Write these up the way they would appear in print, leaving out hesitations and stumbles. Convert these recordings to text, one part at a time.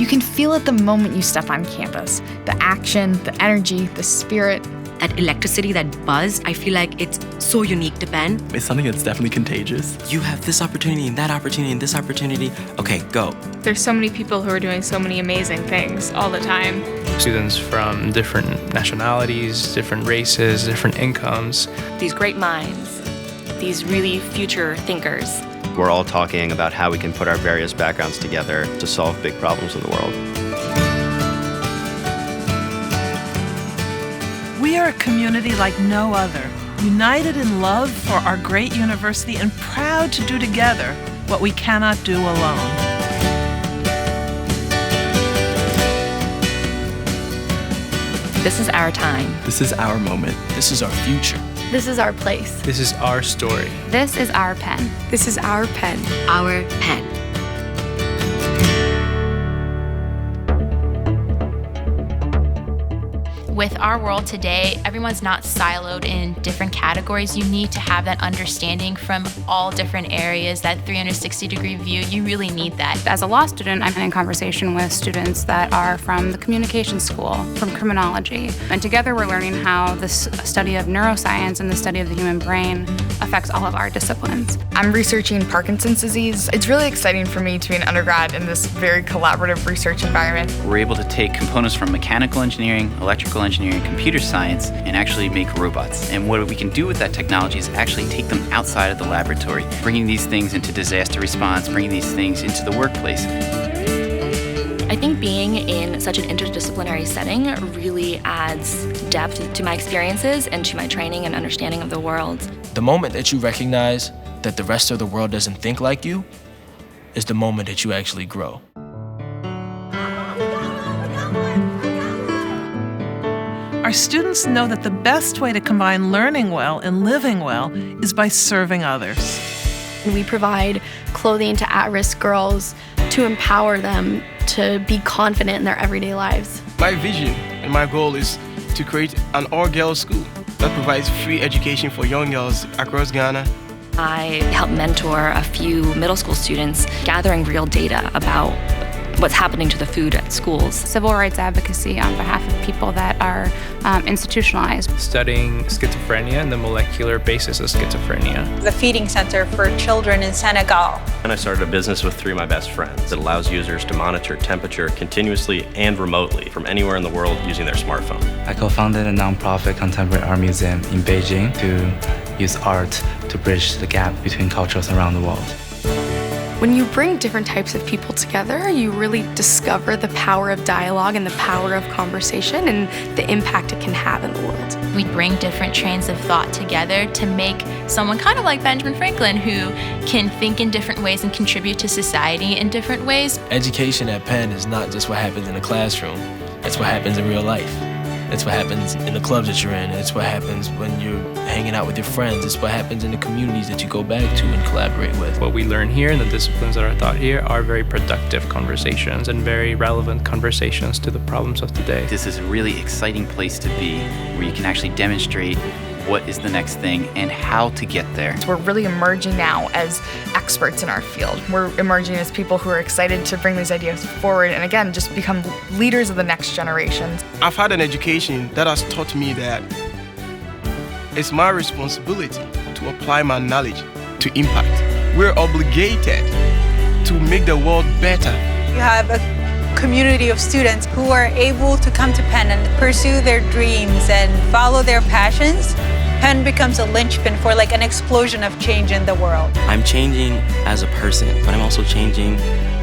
You can feel it the moment you step on campus. The action, the energy, the spirit. That electricity, that buzz, I feel like it's so unique to Penn. It's something that's definitely contagious. You have this opportunity and that opportunity and this opportunity. Okay, go. There's so many people who are doing so many amazing things all the time. Students from different nationalities, different races, different incomes. These great minds, these really future thinkers. We're all talking about how we can put our various backgrounds together to solve big problems in the world. We are a community like no other, united in love for our great university and proud to do together what we cannot do alone. This is our time. This is our moment. This is our future. This is our place. This is our story. This is our Penn. This is our Penn. Our Penn. With our world today, everyone's not siloed in different categories. You need to have that understanding from all different areas, that 360-degree view. You really need that. As a law student, I'm in conversation with students that are from the communication school, from criminology. And together we're learning how this study of neuroscience and the study of the human brain affects all of our disciplines. I'm researching Parkinson's disease. It's really exciting for me to be an undergrad in this very collaborative research environment. We're able to take components from mechanical engineering, electrical engineering, computer science, and actually make robots. And what we can do with that technology is actually take them outside of the laboratory, bringing these things into disaster response, bringing these things into the workplace. I think being in such an interdisciplinary setting really adds depth to my experiences and to my training and understanding of the world. The moment that you recognize that the rest of the world doesn't think like you is the moment that you actually grow. Our students know that the best way to combine learning well and living well is by serving others. We provide clothing to at-risk girls to empower them to be confident in their everyday lives. My vision and my goal is to create an all-girls school that provides free education for young girls across Ghana. I help mentor a few middle school students, gathering real data about what's happening to the food at schools. Civil rights advocacy on behalf of people that are institutionalized. Studying schizophrenia and the molecular basis of schizophrenia. The feeding center for children in Senegal. And I started a business with 3 of my best friends that allows users to monitor temperature continuously and remotely from anywhere in the world using their smartphone. I co-founded a nonprofit contemporary art museum in Beijing to use art to bridge the gap between cultures around the world. When you bring different types of people together, you really discover the power of dialogue and the power of conversation and the impact it can have in the world. We bring different trains of thought together to make someone kind of like Benjamin Franklin who can think in different ways and contribute to society in different ways. Education at Penn is not just what happens in the classroom. It's what happens in real life. It's what happens in the clubs that you're in. It's what happens when you're hanging out with your friends. It's what happens in the communities that you go back to and collaborate with. What we learn here and the disciplines that are taught here are very productive conversations and very relevant conversations to the problems of today. This is a really exciting place to be, where you can actually demonstrate what is the next thing and how to get there. We're really emerging now as experts in our field. We're emerging as people who are excited to bring these ideas forward and again, just become leaders of the next generation. I've had an education that has taught me that it's my responsibility to apply my knowledge to impact. We're obligated to make the world better. You have a community of students who are able to come to Penn and pursue their dreams and follow their passions. Penn becomes a linchpin for like an explosion of change in the world. I'm changing as a person, but I'm also changing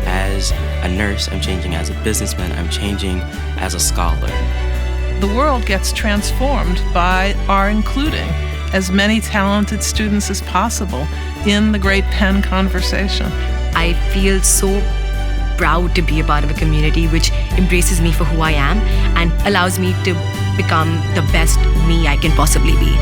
as a nurse, I'm changing as a businessman, I'm changing as a scholar. The world gets transformed by our including as many talented students as possible in the great Penn conversation. I feel so proud to be a part of a community which embraces me for who I am and allows me to become the best me I can possibly be.